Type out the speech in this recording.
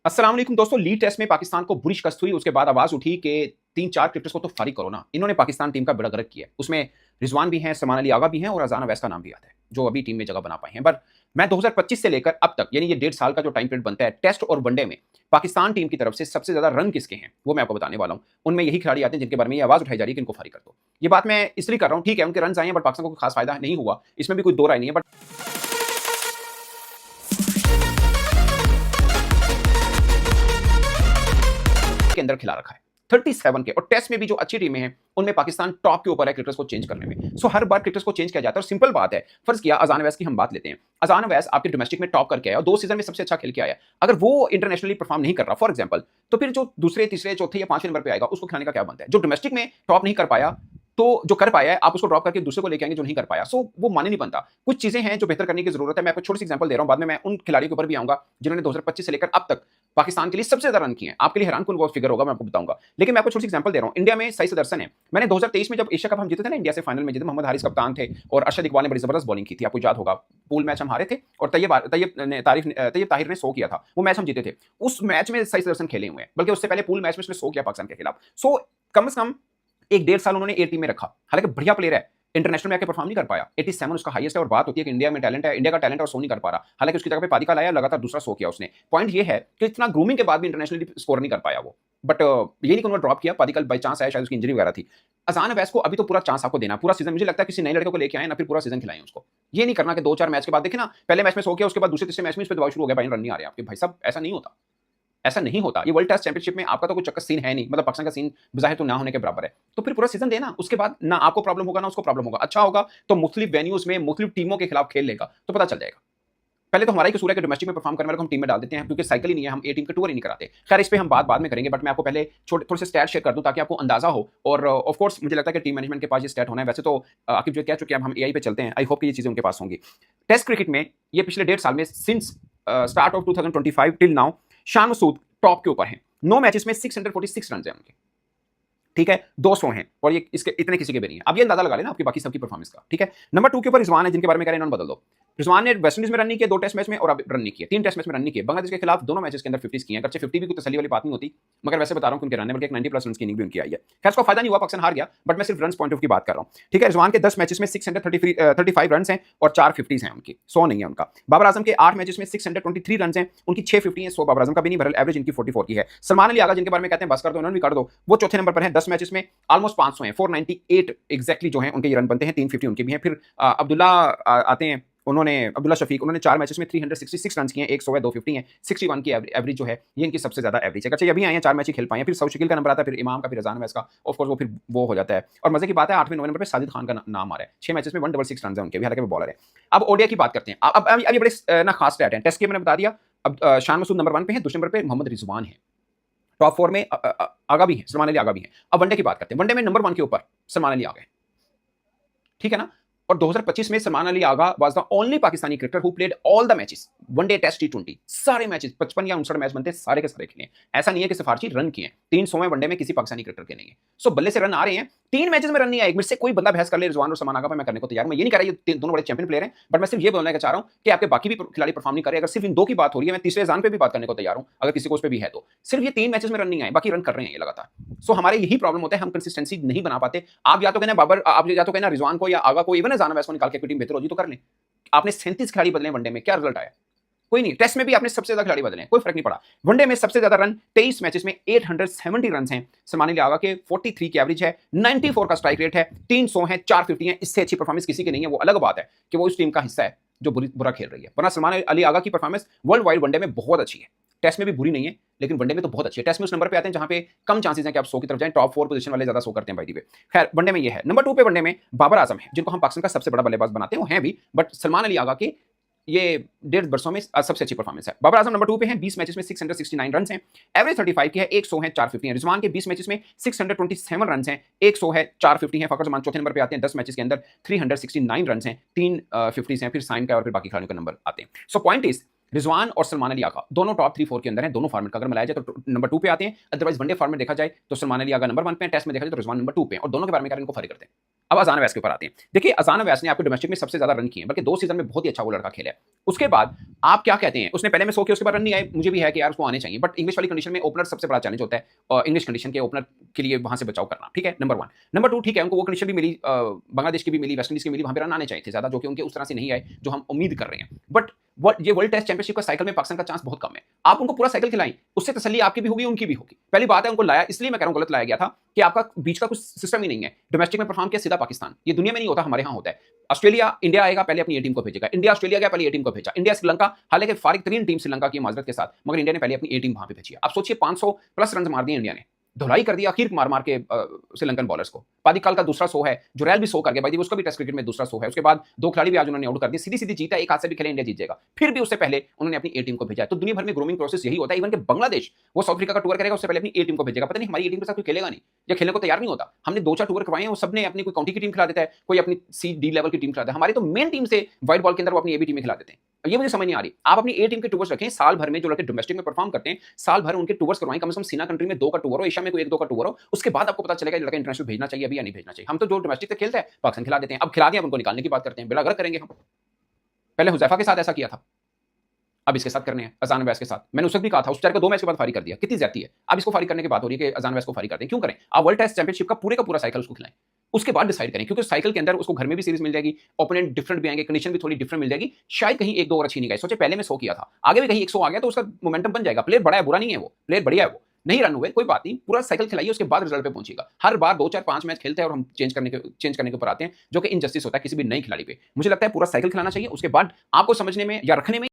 अस्सलाम वालेकुम दोस्तों। लीग टेस्ट में पाकिस्तान को बुरी शिकस्त हुई। उसके बाद आवाज उठी कि 3-4 क्रिकेटर्स को तो फारिग करो ना। इन्होंने पाकिस्तान टीम का बेड़ा गर्क किया। उसमें रिजवान भी हैं, सलमान अली आगा भी हैं और अजान अवैस का नाम भी आता है, जो अभी टीम में जगह बना पाए हैं। पर मैं 2025 से लेकर अब तक, यानी ये 1.5 साल का जो टाइम पीरियड बनता है टेस्ट और वनडे में, पाकिस्तान टीम की तरफ से सबसे ज्यादा रन किसके हैं वो मैं आपको बताने वाला हूं। उनमें यही खिलाड़ी आते हैं जिनके बारे में ये आवाज उठाई जा रही है कि इनको फारिग कर दो। ये बात मैं इसलिए कर रहा हूं, ठीक है उनके रन आए हैं बट पाकिस्तान को कोई खास फायदा नहीं हुआ, इसमें भी कोई दो राय नहीं है। बट के अंदर खिला रखा है 37 के, और टेस्ट में भी जो अच्छी टीमें हैं उनमें पाकिस्तान टॉप के ऊपर है क्रिकेटर्स को चेंज करने में। सो हर बार क्रिकेटर्स को चेंज किया जाता है और सिंपल बात है, फर्ज किया अजान अवैस की हम बात लेते हैं। अजान अवैस आपके डोमेस्टिक में टॉप करके आया और 2 सीजन में सबसे अच्छा खेल के आया। अगर वो इंटरनेशनली परफॉर्म नहीं कर रहा फॉर एग्जांपल, तो फिर जो दूसरे तीसरे चौथे या पांचवें नंबर पे आएगा उसको खिलाने का क्या बनता है। जो डोमेस्टिक में टॉप नहीं कर पाया, तो जो कर पाया है आप उसको ड्रॉप करके दूसरे को लेके आएंगे जो नहीं कर पाया। सो वो माने नहीं बनता। कुछ चीजें हैं जो बेहतर करने की जरूरत है। मैं आपको छोटी सी एग्जांपल दे रहा हूं, बाद में मैं उन खिलाड़ियों के ऊपर भी आऊंगा जिन्होंने 2025 से लेकर अब तक पाकिस्तान के लिए सबसे ज्यादा रन किए हैं। आपके लिए हैरान कुन वो फिगर होगा, मैं आपको बताऊंगा। लेकिन मैं आपको छोटी सी एग्जांपल दे रहा हूं। इंडिया में सही सुदर्शन है। मैंने 2023 में जब एशिया कप हम जीते थे ना, इंडिया से फाइनल में जीते, मोहम्मद हारिस कप्तान थे और अरशद इकबाल ने बड़ी जबरदस्त बॉलिंग की थी, आपको याद होगा। पूल मैच हम हारे थे और तैयब ताहिर ने 100 किया था, वो मैच हम जीते थे। उस मैच में सही सुदर्शन खेले हुए हैं, बल्कि उससे पहले पूल मैच में उसने 100 किया पाकिस्तान के खिलाफ। सो कम से कम 1-1.5 साल उन्होंने ए टीम में रखा। हालांकि बढ़िया प्लेयर है, इंटरनेशनल में आके परफॉर्म नहीं कर पाया। 87 उसका हाईएस्ट है और बात होती है कि इंडिया में टैलेंट है, इंडिया का टैलेंट और सो नहीं कर पा रहा। हालांकि उसकी जगह पे पादिका लाया, लगातार दूसरा 100 किया उसने। पॉइंट ये है कि इतना ग्रूमिंग के बाद भी इंटरनेशनली स्कोर नहीं कर पाया वो। बट ये नहीं कि उन्होंने ड्रॉप किया, पादिकल बाई चांस आया, शायद उसकी इंजरी वगैरह थी। अजान अवैस को अभी तो पूरा चांस आपको देना, पूरा सीजन। मुझे लगता है किसी नए लड़के को लेके आए ना, फिर पूरा सीजन खिलाएं उसको। ये नहीं करना कि 2-4 मैच के बाद देखे ना, पहले मैच में 100 किया, उसके बाद दूसरे तीसरे मैच में इस पे दबाव शुरू हो गया, भाई रन नहीं आ रहे आपके। भाई साहब ऐसा नहीं होता, ऐसा नहीं होता। ये वर्ल्ड टेस्ट चैंपियनशिप में आपका तो कोई चक्कर सीन है नहीं, मतलब पाकिस्तान का सीन बजाहिर तो ना होने के बराबर है। तो फिर पूरा सीजन देना, उसके बाद ना आपको प्रॉब्लम होगा ना उसको प्रॉब्लम होगा। अच्छा होगा तो मुख्तलिफ वेन्यूज में मुख्तलिफ टीमों के खिलाफ खेल लेगा तो पता चल जाएगा। पहले तो हमारा ही कसूर है कि डोमेस्टिक में परफॉर्म करने वाले को हम टीम में डाल देते हैं, क्योंकि साइकिल ही नहीं है, हम ए टीम का टूर ही नहीं कराते। खैर इस पे हम बात बाद में करेंगे, बट मैं आपको पहले थोड़े से स्टैट शेयर कर दूं ताकि आपको अंदाजा हो। और ऑफ कोर्स मुझे लगता है कि टीम मैनेजमेंट के पास ये स्टैट होना है। वैसे तो आकिब जो कह चुके हैं, हम एआई पे चलते हैं। आई होप कि ये चीजें उनके पास होंगी। टेस्ट क्रिकेट में ये पिछले 1.5 साल में since start of 2025 till now Shan Masood top के ऊपर हैं। 9 मैचेस में 646 रन है उनके, ठीक है, 200 हैं और ये इसके इतने किसी के भी नहीं है। अब ये अंदाजा लगा लेना आपकी बाकी सबकी परफॉर्मेंस का, ठीक है। नंबर 2 के ऊपर रिजवान है, जिनके बारे में कह रहे हैं इन्होंने बदल दो। रिजवान ने वेस्ट इंडीज में रन नहीं किया 2 टेस्ट मैच में, और अब रन नहीं किए 3 टेस्ट मैच में रन नहीं किए। बांग्लादेश के खिलाफ दोनों मैचेस के अंदर 50 किए हैं। अगरचे 50 भी कोई तसल्ली वाली बात नहीं होती, मगर वैसे बता रहा हूं कि उनके रन है, बल्कि एक 90+ रन की इनिंग भी उनकी आई है। खैर उसका फायदा नहीं हुआ, पाकिस्तान हार गया, बट मैं सिर्फ रन पॉइंट ऑफ की बात कर रहा हूं, ठीक है। रिजवान के 10 मैचेस में 635 रन हैं और 4 50 हैं उनकी, 100 नहीं है उनका। बाबर आजम के 8 मैचेस में 623 रन हैं, उनकी 6 50 है, 100 बाबर आजम का भी नहीं, बहरहाल एवरेज इनकी 44 की है। सलमान अली आगा, जिनके बारे में कहते हैं बस कर दो, इन्होंने भी कर दो, वो चौथे नंबर पर है। 10 मैचेस में ऑलमोस्ट 500 हैं, 498 एग्जैक्टली जो हैं उनके ये रन बनते हैं, 350 उनके भी हैं। फिर अब्दुल्ला आते हैं, उन्होंने अब्दुल्ला शफीक, उन्होंने 4 मैचेस में 366 रन किए हैं, 100 है, 250 है, 61 की एवरेज जो है ये इनकी सबसे ज्यादा एवरेज है। अच्छा ये अभी आए हैं, 4 मैच ही खेल पाए हैं। फिर सऊद शकील का नंबर आता है, फिर इमाम का, फिर अजान अवैस का, ऑफ कोर्स वो फिर वो हो जाता है। और मजे की बात है 8वें 9वें नंबर पे साजिद खान का नाम आ रहा है। 6 मैचेस में 166 रन है उनके भी, हालांकि वो बॉलर है। अब ओडिया की बात करते हैं। अब ये बड़े ना खास स्टैट है। टेस्ट के मैंने बता दिया। अब शान मसूद नंबर 1 पे है, दूसरे नंबर पे मोहम्मद रिजवान है। टॉप 4 में आगा भी है, सलमान अली आगा भी है। अब वनडे की बात करते हैं। वनडे में नंबर 1 के ऊपर सलमान अली आगा है, ठीक है ना। और 2025 में Salman Ali Agha was the only Pakistani cricketer who played all the matches, one day test T20 सारे मैचेस, 55 या 59 मैच बनते हैं, सारे के सारे खेले। ऐसा नहीं है कि सिफारशी रन किए हैं, 300वें वनडे में किसी पाकिस्तानी क्रिकेटर के नहीं है। सो बल्ले से रन आ रहे हैं, 3 मैचेस में रन नहीं आए। मेरे से कोई बंदा बहस कर ले रिजवान और सलमान आगा पे, मैं करने को तैयार हूं। मैं ये नहीं कह रहा ये दोनों बड़े चैंपियन प्लेयर हैं, बट मैं सिर्फ ये बोलना चाह रहा हूं कि आपके बाकी भी खिलाड़ी परफॉर्म नहीं कर रहे। अगर सिर्फ इन 2 की बात हो रही है, मैं तीसरे अजान पे भी बात करने को तैयार हूं, अगर किसी को उस पे भी है तो। सिर्फ ये 3 मैचेस में रन नहीं आए, बाकी रन कर रहे हैं ये लगातार। सो हमारे यही प्रॉब्लम होता है, हम कंसिस्टेंसी नहीं बना पाते। आप या तो कहना बाबर, आप या तो कहना रिजवान को या आगा को, इवन अजान अवैस को निकाल के टीम बेहतर होगी तो कर लें। आपने 37 खिलाड़ी बदले वनडे में, क्या रिजल्ट आया? कोई नहीं। टेस्ट में भी आपने सबसे ज्यादा खिलाड़ी बदले, कोई फर्क नहीं पड़ा। वनडे में सबसे ज्यादा रन 23 मैचेस में 870 रन हैं। सलमान अली आगा के 43 की एवरेज है, 94 का स्ट्राइक रेट है, 300 है, 450 है। इससे अच्छी परफॉर्मेंस किसी की नहीं है। वो अलग बात है कि वो उस टीम का हिस्सा है जो बुरा खेल रही है, वरना सलमान अली आगा की परफॉर्मेंस वर्ल्ड वाइड वनडे में बहुत अच्छी है। टेस्ट में भी बुरी नहीं है, लेकिन वनडे में तो बहुत अच्छी है। टेस्ट में उस नंबर पे आते हैं जहां पे कम चांसेस हैं कि आप 100 की तरफ जाएं। टॉप 4 पोजीशन वाले ज्यादा 100 करते हैं बाय द वे। खैर वनडे में ये है। नंबर 2 पे वनडे में बाबर आजम है, जिनको हम पाकिस्तान का सबसे बड़ा बल्लेबाज बनाते हैं, वो हैं भी, बट सलमान अली आगा के ये 1.5 वर्षों में सबसे अच्छी परफॉर्मेंस है। बाबर आजम नंबर 2 पे हैं, 20 मैचेस में 669 रन हैं, एवरेज 35 की है, 100 है, 450 है। रिजवान के 20 मैचेस में 627 रन हैं, 100 है, 450 है। फखर जमान चौथे नंबर पे आते हैं, 10 मैचेस के अंदर 369 रन हैं, 3 50 हैं। फिर साइम का और फिर बाकी खिलाड़ियों का नंबर आते हैं। सो पॉइंट इज रिजवान और सलमान अली आगा दोनों टॉप 3-4 के अंदर हैं, दोनों फॉर्मेट का अगर मिलाया जाए तो नंबर 2 पे आते हैं। अदरवाइज वनडे फॉर्मेट देखा जाए तो सलमान अली आगा नंबर 1 पे, टेस्ट में देखा जाए तो रिजवान नंबर 2 पे, और दोनों के बारे में इनको फारिग करते हैं। अब अजान अवैस के ऊपर आते हैं। देखिए अजान अवैस ने आपके डोमेस्टिक में सबसे ज्यादा रन किए हैं, बल्कि 2 सीजन में बहुत ही अच्छा वो लड़का खेला है। उसके बाद आप क्या कहते हैं, उसने पहले में 100 किए, उसके बाद रन नहीं आए, मुझे भी है कि यार उसको आने चाहिए, बट इंग्लिश वाली कंडीशन में ओपनर सबसे बड़ा चैलेंज होता है और इंग्लिश कंडीशन के ओपनर के लिए वहां से बचाव करना, ठीक है, नंबर 1। नंबर 2, ठीक है, उनको वो कंडीशन भी मिली, बांग्लादेश की भी मिली, वेस्ट इंडीज की मिली, वहां पे रन आने चाहिए थे ज्यादा, जो कि उनके उस तरह से नहीं आए जो हम उम्मीद कर रहे हैं। बट ये वर्ल्ड टेस्ट चैंपियनशिप का साइकिल में पाकिस्तान का चांस बहुत कम है। आप उनको पूरा साइकिल खिलाएं, उससे तसल्ली आपकी भी होगी, उनकी भी होगी। पहली बात है, उनको लाया, इसलिए मैं कह रहा हूं गलत लाया गया था कि आपका बीच का कुछ सिस्टम ही नहीं है। डोमेस्टिक में परफॉर्म किया, सीधा पाकिस्तान। ये दुनिया में नहीं होता, हमारे यहां होता है। ऑस्ट्रेलिया इंडिया आएगा, पहले अपनी ए टीम को भेजेगा। इंडिया ऑस्ट्रेलिया गया, पहले ए टीम को भेजा। इंडिया श्रीलंका, हालांकि फारिग तरीन टीम श्रीलंका की माजरत के साथ, मगर इंडिया ने पहले अपनी ए टीम वहां पे भेजी है। आप सोचिए 500 प्लस रन मार दिए इंडिया ने, धुलाई कर दिया आखिर मार मार के श्रीलंकन बॉलर्स को। पादिक्काल का दूसरा 100 है, जुरैल भी 100 कर गया भाई, उसका भी टेस्ट क्रिकेट में दूसरा 100 है। उसके बाद 2 खिलाड़ी भी आज उन्होंने आउट कर दिया, सीधी सीधी जीता, एक हाथ से भी खेले इंडिया जीत जाएगा। फिर भी उससे पहले उन्होंने अपनी ए टीम को भेजा है। तो दुनिया भर में ग्रूमिंग प्रोसेस यही होता है। इवन कि बांग्लादेश, वो साउथ अफ्रीका का टूर करेगा, उससे पहले अपनी ए टीम को भेजेगा। पता नहीं हमारी ए टीम के साथ कोई खेलेगा नहीं या खेलने को तैयार नहीं होता। हमने 2-4 टूर करवाए हैं, वो सबने अपनी कोई काउंटी की टीम खिला देता है, कोई अपनी सी डी लेवल की टीम खिलाता है। हमारी तो मेन टीम से व्हाइट बॉल के अंदर वो अपनी ए बी टीम खिला देते हैं। ये मुझे समझ नहीं आ रही। आप अपनी ए टीम के टूर्स रखें, साल भर में जो लड़के डोमेस्टिक में परफॉर्म करते हैं, साल भर उनके टूर्स करवाएं, कम से कम सीना कंट्री में 2 का टूर हो, एशिया में कोई 1-2 का टूर हो, उसके बाद आपको पता चलेगा लड़का इंटरनेशनल भेजना चाहिए अभी या नहीं भेजना चाहिए। हम तो जो डोमेस्टिक से खेलते हैं पाकिस्तान खिला देते हैं। अब खिला दिया, अब उनको निकालने की बात करते हैं, बेड़ा गर्क करेंगे हम। पहले हुजैफा के साथ ऐसा किया था, अब इसके साथ करने हैं, अजान अवैस के साथ। मैंने उस वक्त भी कहा था, उस बेचारे को 2 मैच के बाद फारिग कर दिया, कितनी ज्यादती है। अब इसको फारिग करने की बात हो रही है कि अजान अवैस को फारिग कर दें, क्यों करें? आप वर्ल्ड टेस्ट चैंपियनशिप का पूरा साइकिल उसको खिलाएं, उसके बाद डिसाइड करें, क्योंकि साइकिल के अंदर उसको घर में भी सीरीज मिल जाएगी, ओपोनेंट डिफरेंट भी आएंगे, कंडीशन भी थोड़ी डिफरेंट मिल जाएगी, शायद कहीं 1-2 ओवर अच्छी नहीं गई। सोचे पहले में 100 किया था, आगे भी कहीं 100 आ गया तो उसका मोमेंटम बन जाएगा। प्लेयर बड़ा है, बुरा नहीं है, वो प्लेयर बढ़िया है, वो नहीं रन हुए कोई बात नहीं, पूरा साइकिल खिलाइए, उसके बाद रिजल्ट पे पहुंचेगा। हर बार 2-4-5 मैच खेलते हैं और हम चेंज करने के ऊपर आते हैं, जो कि इनजस्टिस होता है किसी भी नई खिलाड़ी पे। मुझे लगता है पूरा साइकिल खिलाना चाहिए, उसके बाद आपको समझने में या रखने में